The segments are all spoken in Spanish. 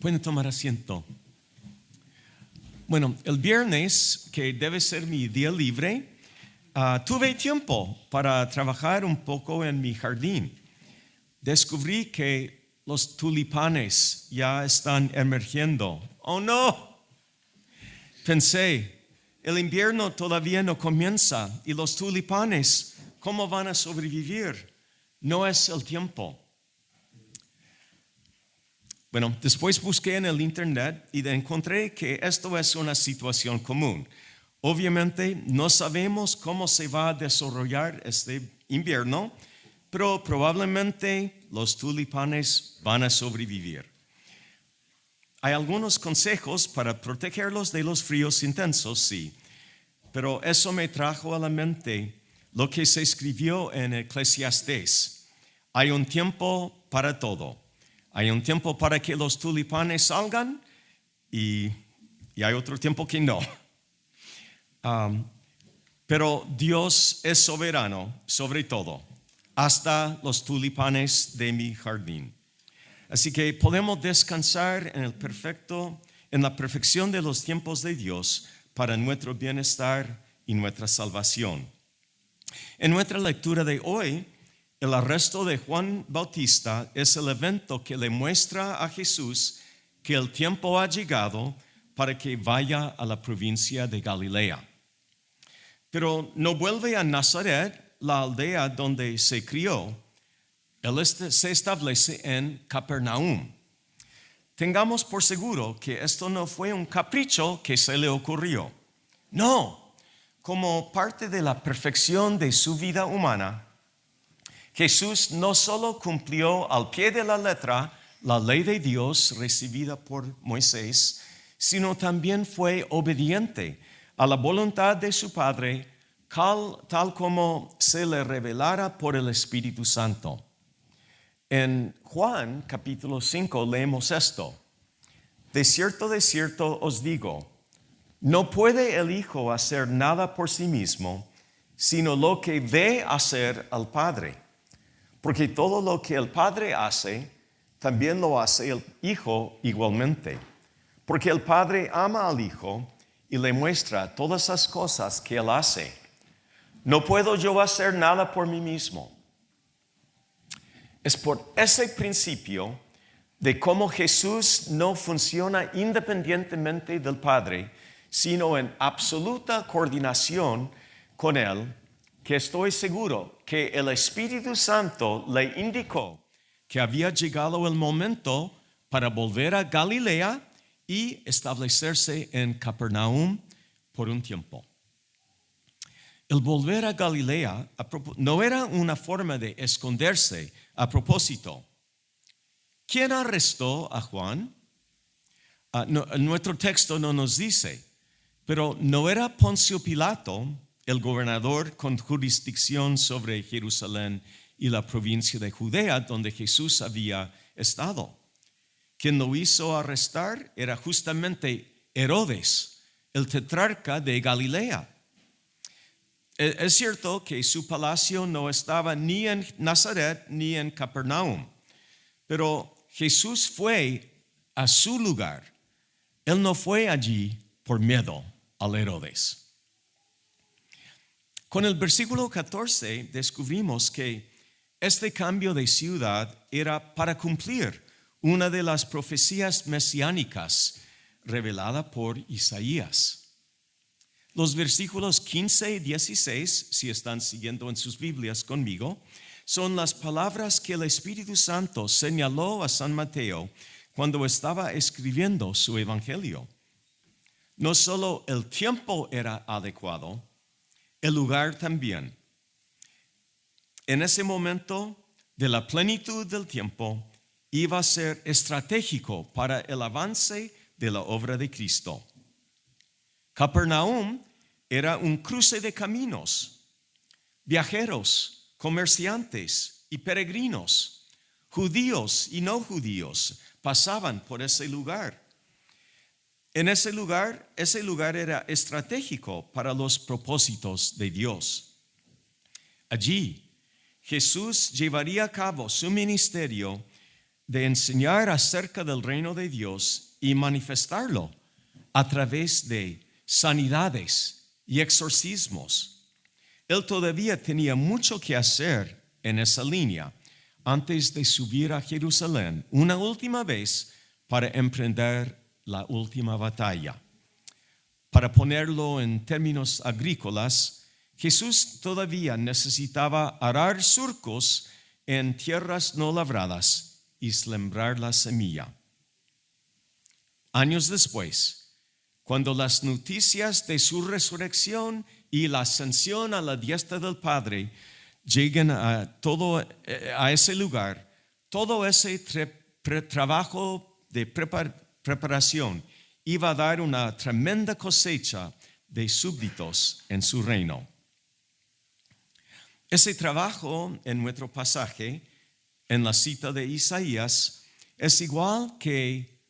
Pueden tomar asiento. Bueno, el viernes, que debe ser mi día libre, tuve tiempo para trabajar un poco en mi jardín. Descubrí que los tulipanes ya están emergiendo. ¡Oh, no! Pensé, el invierno todavía no comienza y los tulipanes, ¿cómo van a sobrevivir? No es el tiempo. Bueno, después busqué en el internet y encontré que esto es una situación común. Obviamente no sabemos cómo se va a desarrollar este invierno, pero probablemente los tulipanes van a sobrevivir. Hay algunos consejos para protegerlos de los fríos intensos, sí, pero eso me trajo a la mente lo que se escribió en Eclesiastés. Hay un tiempo para todo. Hay un tiempo para que los tulipanes salgan y hay otro tiempo que no. Pero Dios es soberano sobre todo, hasta los tulipanes de mi jardín. Así que podemos descansar en la perfección de los tiempos de Dios para nuestro bienestar y nuestra salvación. En nuestra lectura de hoy, el arresto de Juan Bautista es el evento que le muestra a Jesús que el tiempo ha llegado para que vaya a la provincia de Galilea. Pero no vuelve a Nazaret, la aldea donde se crió. Él se establece en Capernaum. Tengamos por seguro que esto no fue un capricho que se le ocurrió. No, como parte de la perfección de su vida humana, Jesús no solo cumplió al pie de la letra la ley de Dios recibida por Moisés, sino también fue obediente a la voluntad de su Padre, tal como se le revelara por el Espíritu Santo. En Juan capítulo 5 leemos esto: de cierto os digo, no puede el Hijo hacer nada por sí mismo, sino lo que ve hacer al Padre. Porque todo lo que el Padre hace, también lo hace el Hijo igualmente. Porque el Padre ama al Hijo y le muestra todas las cosas que Él hace. No puedo yo hacer nada por mí mismo. Es por ese principio de cómo Jesús no funciona independientemente del Padre, sino en absoluta coordinación con Él, que estoy seguro que el Espíritu Santo le indicó que había llegado el momento para volver a Galilea y establecerse en Capernaum por un tiempo. El volver a Galilea no era una forma de esconderse a propósito. ¿Quién arrestó a Juan? Nuestro texto no nos dice, pero no era Poncio Pilato, el gobernador con jurisdicción sobre Jerusalén y la provincia de Judea, donde Jesús había estado. Quien lo hizo arrestar era justamente Herodes, el tetrarca de Galilea. Es cierto que su palacio no estaba ni en Nazaret ni en Capernaum, pero Jesús fue a su lugar. Él no fue allí por miedo al Herodes. Con el versículo 14 descubrimos que este cambio de ciudad era para cumplir una de las profecías mesiánicas revelada por Isaías. Los versículos 15 y 16, si están siguiendo en sus Biblias conmigo, son las palabras que el Espíritu Santo señaló a San Mateo cuando estaba escribiendo su evangelio. No solo el tiempo era adecuado, el lugar también. En ese momento de la plenitud del tiempo iba a ser estratégico para el avance de la obra de Cristo. Capernaum era un cruce de caminos. Viajeros, comerciantes y peregrinos, judíos y no judíos, pasaban por ese lugar. Ese lugar era estratégico para los propósitos de Dios. Allí, Jesús llevaría a cabo su ministerio de enseñar acerca del reino de Dios y manifestarlo a través de sanidades y exorcismos. Él todavía tenía mucho que hacer en esa línea antes de subir a Jerusalén una última vez para emprender la última batalla. Para ponerlo en términos agrícolas, Jesús todavía necesitaba arar surcos en tierras no labradas y sembrar la semilla. Años después, cuando las noticias de su resurrección y la ascensión a la diestra del Padre lleguen a ese lugar, todo ese trabajo de preparación iba a dar una tremenda cosecha de súbditos en su reino. Ese trabajo en nuestro pasaje, en la cita de Isaías, es igual que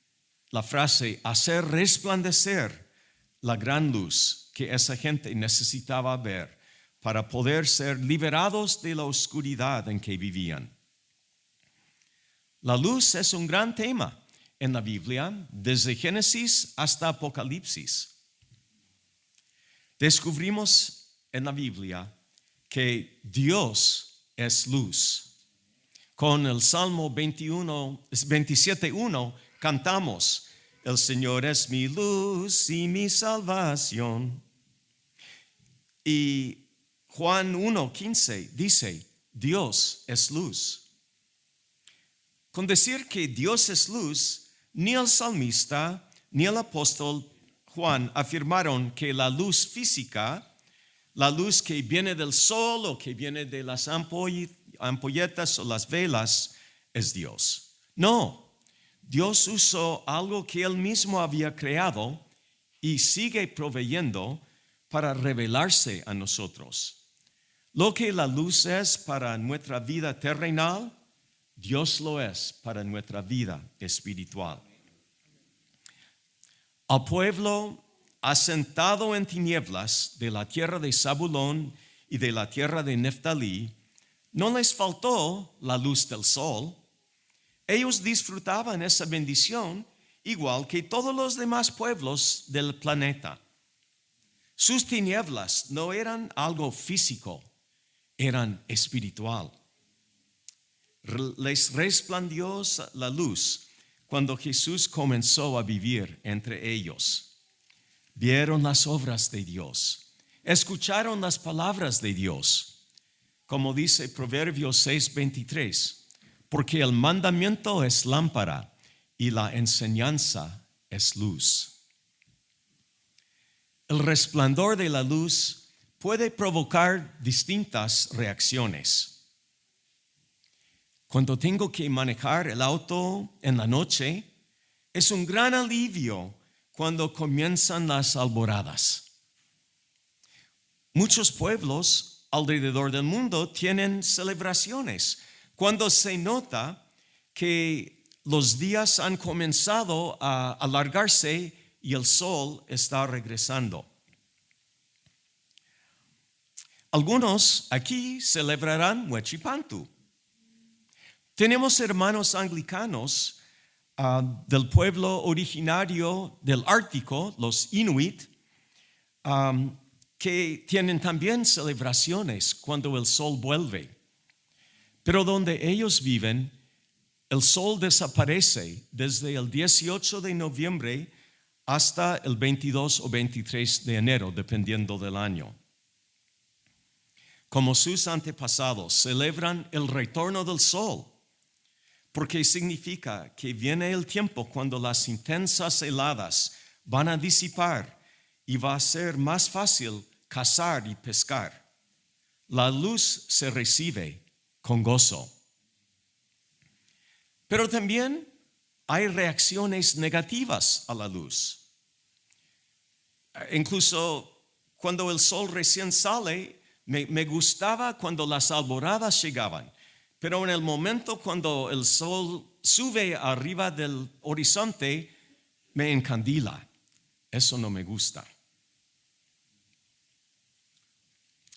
la frase hacer resplandecer la gran luz que esa gente necesitaba ver para poder ser liberados de la oscuridad en que vivían. La luz es un gran tema en la Biblia, desde Génesis hasta Apocalipsis. Descubrimos en la Biblia que Dios es luz. Con el Salmo 27:1 cantamos: el Señor es mi luz y mi salvación. Y Juan 1:15 dice: Dios es luz. Con decir que Dios es luz, ni el salmista ni el apóstol Juan afirmaron que la luz física, la luz que viene del sol o que viene de las ampolletas o las velas, es Dios. No, Dios usó algo que Él mismo había creado y sigue proveyendo para revelarse a nosotros. Lo que la luz es para nuestra vida terrenal, Dios lo es para nuestra vida espiritual. Al pueblo asentado en tinieblas de la tierra de Zabulón y de la tierra de Neftalí, no les faltó la luz del sol. Ellos disfrutaban esa bendición igual que todos los demás pueblos del planeta. Sus tinieblas no eran algo físico, eran espiritual. Les resplandeció la luz cuando Jesús comenzó a vivir entre ellos. Vieron las obras de Dios, escucharon las palabras de Dios, como dice Proverbios 6:23, porque el mandamiento es lámpara y la enseñanza es luz. El resplandor de la luz puede provocar distintas reacciones. Cuando tengo que manejar el auto en la noche, es un gran alivio cuando comienzan las alboradas. Muchos pueblos alrededor del mundo tienen celebraciones cuando se nota que los días han comenzado a alargarse y el sol está regresando. Algunos aquí celebrarán Huechipantu. Tenemos hermanos anglicanos del pueblo originario del Ártico, los Inuit, que tienen también celebraciones cuando el sol vuelve. Pero donde ellos viven, el sol desaparece desde el 18 de noviembre hasta el 22 o 23 de enero, dependiendo del año. Como sus antepasados, celebran el retorno del sol, porque significa que viene el tiempo cuando las intensas heladas van a disipar y va a ser más fácil cazar y pescar. La luz se recibe con gozo. Pero también hay reacciones negativas a la luz. Incluso cuando el sol recién sale, me gustaba cuando las alboradas llegaban. Pero en el momento cuando el sol sube arriba del horizonte, me encandila. Eso no me gusta.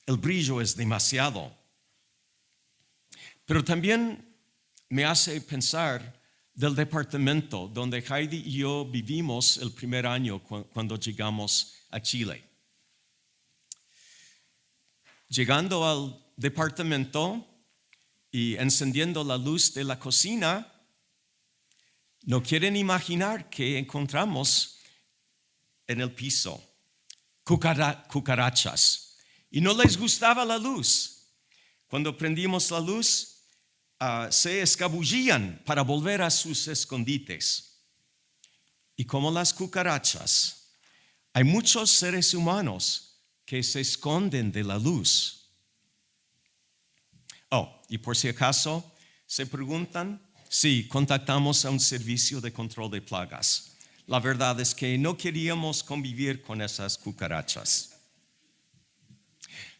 El brillo es demasiado. Pero también me hace pensar del departamento donde Heidi y yo vivimos el primer año cuando llegamos a Chile. Llegando al departamento y encendiendo la luz de la cocina, no quieren imaginar que encontramos en el piso cucarachas. Y no les gustaba la luz. Cuando prendimos la luz, se escabullían para volver a sus escondites. Y como las cucarachas, hay muchos seres humanos que se esconden de la luz. Y por si acaso se preguntan, sí, contactamos a un servicio de control de plagas. La verdad es que no queríamos convivir con esas cucarachas.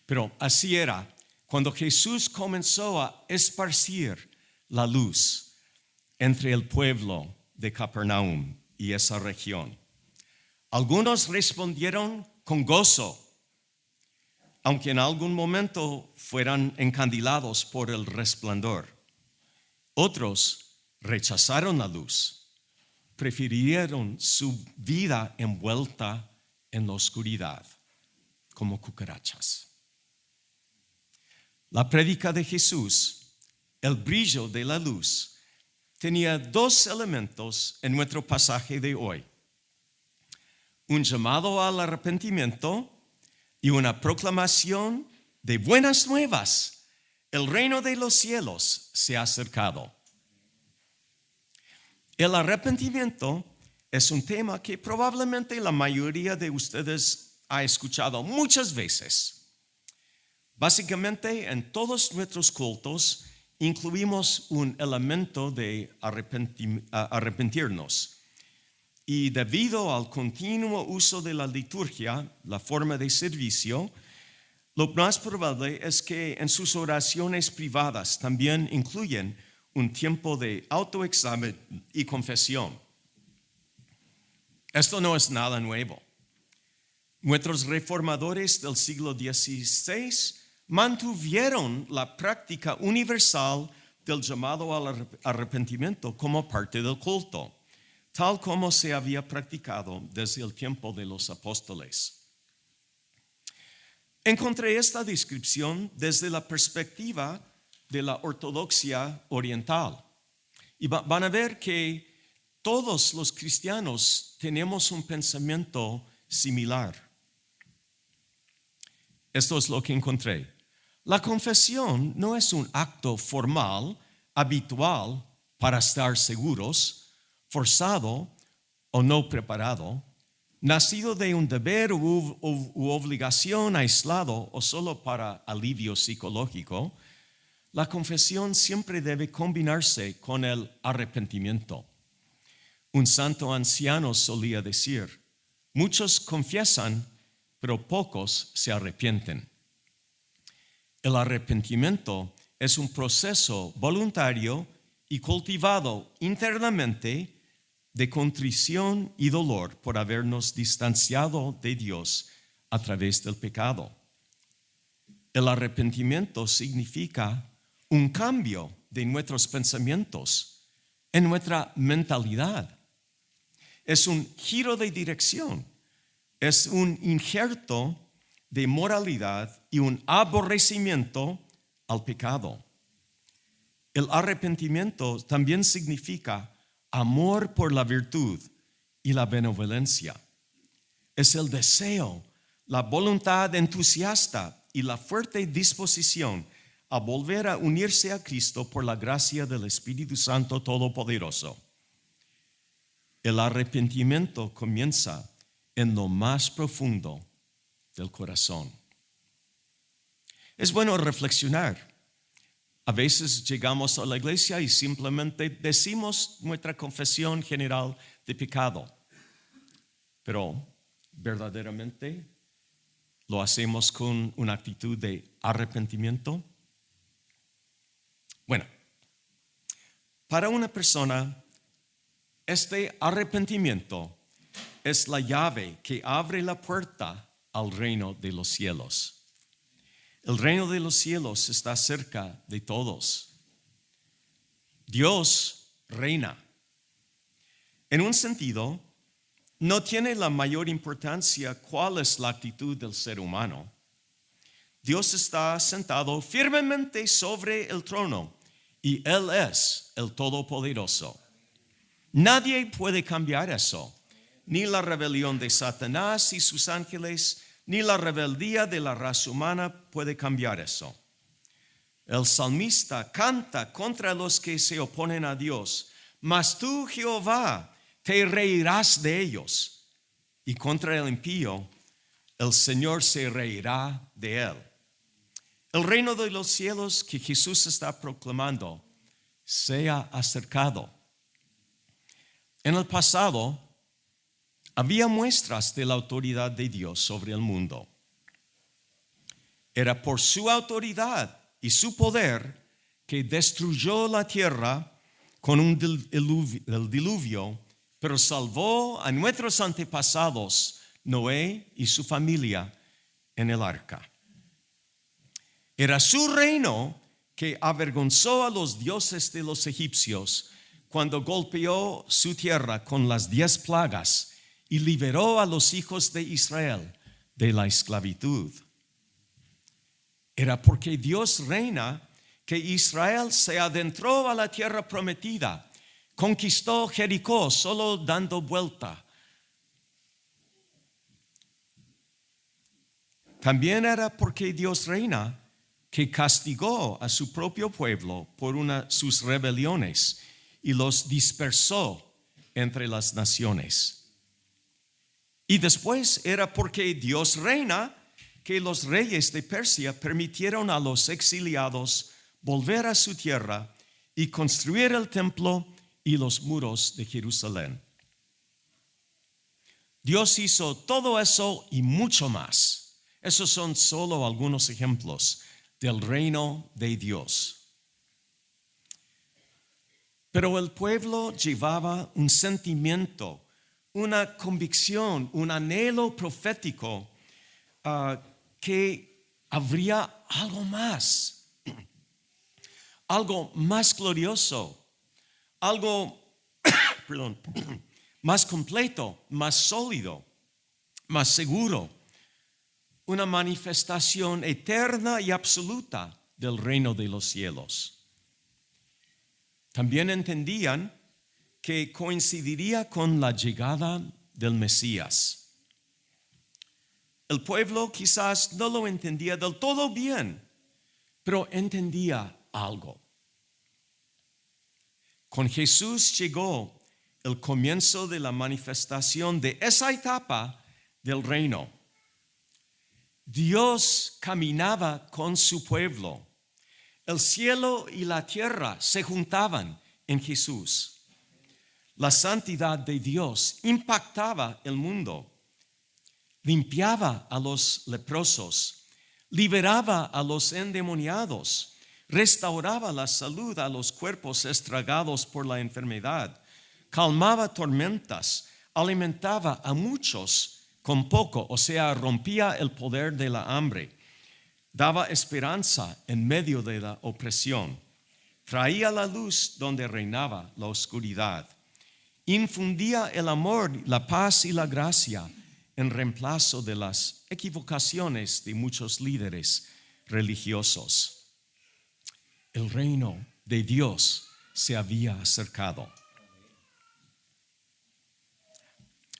Pero así era cuando Jesús comenzó a esparcir la luz entre el pueblo de Capernaum y esa región. Algunos respondieron con gozo, aunque en algún momento fueran encandilados por el resplandor. Otros rechazaron la luz, prefirieron su vida envuelta en la oscuridad, como cucarachas. La prédica de Jesús, el brillo de la luz, tenía dos elementos en nuestro pasaje de hoy: un llamado al arrepentimiento y una proclamación de buenas nuevas. El reino de los cielos se ha acercado. El arrepentimiento es un tema que probablemente la mayoría de ustedes ha escuchado muchas veces. Básicamente, en todos nuestros cultos incluimos un elemento de arrepentirnos. Y debido al continuo uso de la liturgia, la forma de servicio, lo más probable es que en sus oraciones privadas también incluyen un tiempo de autoexamen y confesión. Esto no es nada nuevo. Nuestros reformadores del siglo XVI mantuvieron la práctica universal del llamado al arrepentimiento como parte del culto, tal como se había practicado desde el tiempo de los apóstoles. Encontré esta descripción desde la perspectiva de la ortodoxia oriental. Y van a ver que todos los cristianos tenemos un pensamiento similar. Esto es lo que encontré. La confesión no es un acto formal, habitual, para estar seguros, forzado o no preparado, nacido de un deber u obligación aislado o solo para alivio psicológico. La confesión siempre debe combinarse con el arrepentimiento. Un santo anciano solía decir: muchos confiesan, pero pocos se arrepienten. El arrepentimiento es un proceso voluntario y cultivado internamente de contrición y dolor por habernos distanciado de Dios a través del pecado. El arrepentimiento significa un cambio de nuestros pensamientos, en nuestra mentalidad. Es un giro de dirección, es un injerto de moralidad y un aborrecimiento al pecado. El arrepentimiento también significa amor por la virtud y la benevolencia. Es el deseo, la voluntad entusiasta y la fuerte disposición a volver a unirse a Cristo por la gracia del Espíritu Santo Todopoderoso. El arrepentimiento comienza en lo más profundo del corazón. Es bueno reflexionar. A veces llegamos a la iglesia y simplemente decimos nuestra confesión general de pecado. Pero verdaderamente lo hacemos con una actitud de arrepentimiento. Bueno, para una persona, este arrepentimiento es la llave que abre la puerta al reino de los cielos. El reino de los cielos está cerca de todos. Dios reina En un sentido, no tiene la mayor importancia cuál es la actitud del ser humano. Dios está sentado firmemente sobre el trono y Él es el Todopoderoso. Nadie puede cambiar eso, ni la rebelión de Satanás y sus ángeles, ni la rebeldía de la raza humana puede cambiar eso. El salmista canta contra los que se oponen a Dios, mas tú, Jehová, te reirás de ellos, y contra el impío, el Señor se reirá de él. El reino de los cielos que Jesús está proclamando se ha acercado. En el pasado, había muestras de la autoridad de Dios sobre el mundo. Era por su autoridad y su poder que destruyó la tierra con el diluvio, pero salvó a nuestros antepasados, Noé y su familia, en el arca. Era su reino que avergonzó a los dioses de los egipcios cuando golpeó su tierra con las 10 plagas y liberó a los hijos de Israel de la esclavitud. Era porque Dios reina que Israel se adentró a la tierra prometida, conquistó Jericó solo dando vuelta. También era porque Dios reina que castigó a su propio pueblo por sus rebeliones y los dispersó entre las naciones. Y después era porque Dios reina que los reyes de Persia permitieron a los exiliados volver a su tierra y construir el templo y los muros de Jerusalén. Dios hizo todo eso y mucho más. Esos son solo algunos ejemplos del reino de Dios. Pero el pueblo llevaba un sentimiento, una convicción, un anhelo profético que habría algo más glorioso, algo más completo, más sólido, más seguro, una manifestación eterna y absoluta del reino de los cielos. También entendían que coincidiría con la llegada del Mesías. El pueblo quizás no lo entendía del todo bien, pero entendía algo. Con Jesús llegó el comienzo de la manifestación de esa etapa del reino. Dios caminaba con su pueblo. El cielo y la tierra se juntaban en Jesús. La santidad de Dios impactaba el mundo. Limpiaba a los leprosos, liberaba a los endemoniados, restauraba la salud a los cuerpos estragados por la enfermedad, calmaba tormentas, alimentaba a muchos con poco, o sea, rompía el poder de la hambre, daba esperanza en medio de la opresión, traía la luz donde reinaba la oscuridad, infundía el amor, la paz y la gracia en reemplazo de las equivocaciones de muchos líderes religiosos. El reino de Dios se había acercado.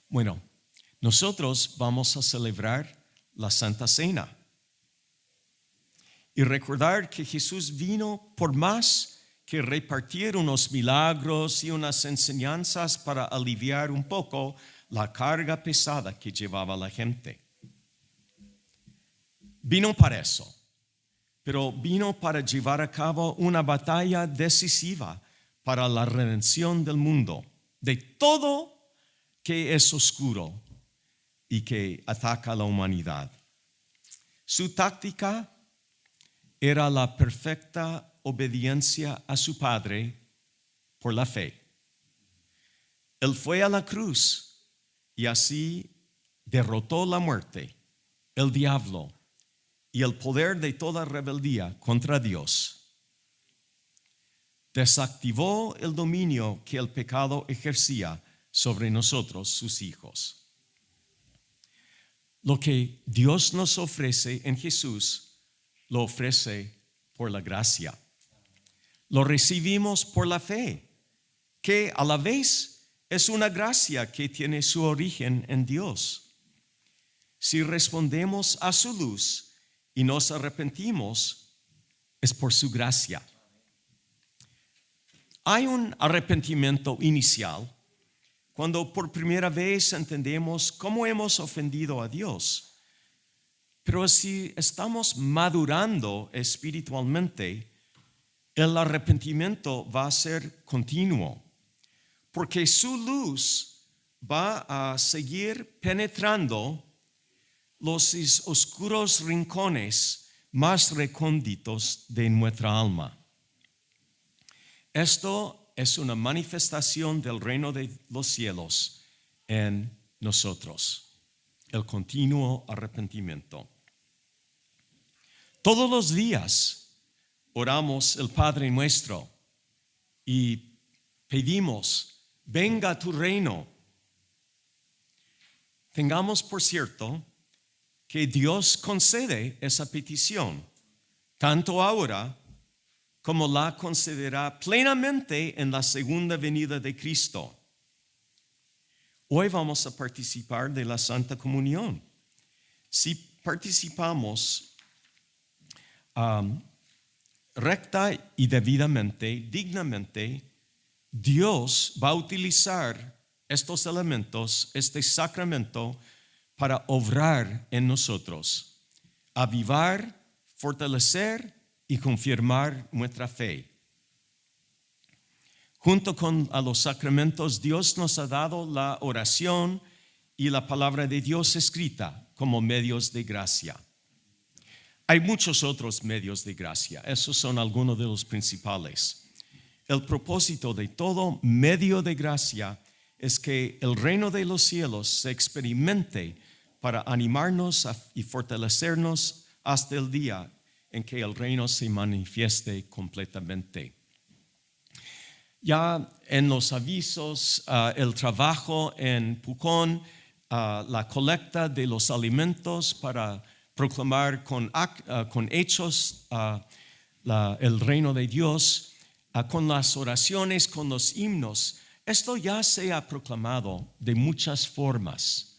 Bueno, nosotros vamos a celebrar la Santa Cena y recordar que Jesús vino por más que repartir unos milagros y unas enseñanzas para aliviar un poco la carga pesada que llevaba la gente. Vino para eso, pero vino para llevar a cabo una batalla decisiva para la redención del mundo, de todo que es oscuro y que ataca a la humanidad. Su táctica era la perfecta obediencia a su Padre por la fe. Él fue a la cruz y así derrotó la muerte, el diablo y el poder de toda rebeldía contra Dios. Desactivó el dominio que el pecado ejercía sobre nosotros, sus hijos. Lo que Dios nos ofrece en Jesús, lo ofrece por la gracia. Lo recibimos por la fe, que a la vez es una gracia que tiene su origen en Dios. Si respondemos a su luz y nos arrepentimos, es por su gracia. Hay un arrepentimiento inicial cuando por primera vez entendemos cómo hemos ofendido a Dios. Pero si estamos madurando espiritualmente, el arrepentimiento va a ser continuo, porque su luz va a seguir penetrando los oscuros rincones más recónditos de nuestra alma. Esto es una manifestación del reino de los cielos en nosotros, el continuo arrepentimiento. Todos los días oramos el Padre Nuestro y pedimos, venga tu reino. Tengamos por cierto que Dios concede esa petición, tanto ahora como la concederá plenamente en la segunda venida de Cristo. Hoy vamos a participar de la Santa Comunión. Si participamos recta y debidamente, dignamente, Dios va a utilizar estos elementos, este sacramento, para obrar en nosotros, avivar, fortalecer y confirmar nuestra fe. Junto con a los sacramentos, Dios nos ha dado la oración y la palabra de Dios escrita como medios de gracia. Hay muchos otros medios de gracia, esos son algunos de los principales. El propósito de todo medio de gracia es que el reino de los cielos se experimente para animarnos y fortalecernos hasta el día en que el reino se manifieste completamente. Ya en los avisos, el trabajo en Pucón, la colecta de los alimentos para proclamar con hechos el reino de Dios, con las oraciones, con los himnos. Esto ya se ha proclamado de muchas formas.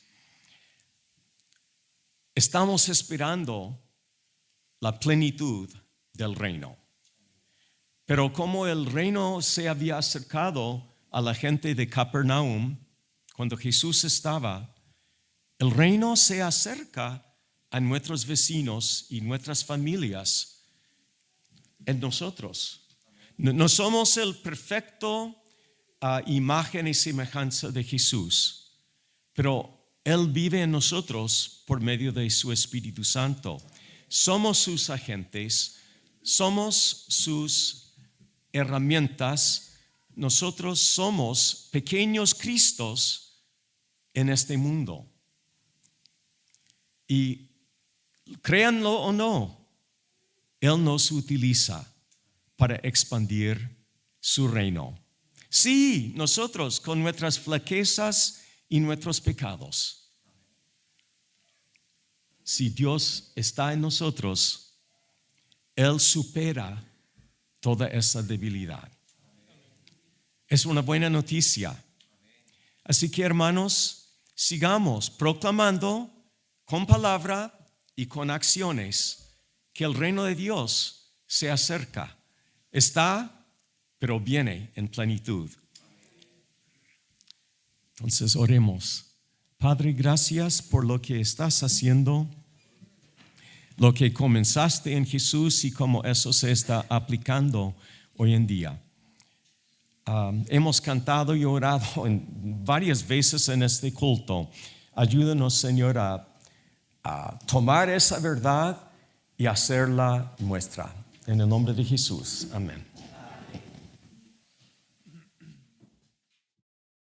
Estamos esperando la plenitud del reino. Pero como el reino se había acercado a la gente de Capernaum, cuando Jesús estaba, el reino se acerca a nuestros vecinos y nuestras familias, en nosotros. No somos el perfecto imagen y semejanza de Jesús, pero Él vive en nosotros por medio de su Espíritu Santo. Somos sus agentes, somos sus herramientas. Nosotros somos pequeños Cristos en este mundo. Y créanlo o no, Él nos utiliza para expandir su reino. Sí, nosotros con nuestras flaquezas y nuestros pecados. Si Dios está en nosotros, Él supera toda esa debilidad. Es una buena noticia. Así que, hermanos, sigamos proclamando con palabra y con acciones que el reino de Dios se acerca. Está, pero viene en plenitud. Entonces oremos. Padre, gracias por lo que estás haciendo, lo que comenzaste en Jesús y cómo eso se está aplicando hoy en día. Hemos cantado y orado varias veces en este culto. Ayúdanos, Señor, a tomar esa verdad y hacerla nuestra. En el nombre de Jesús. Amén.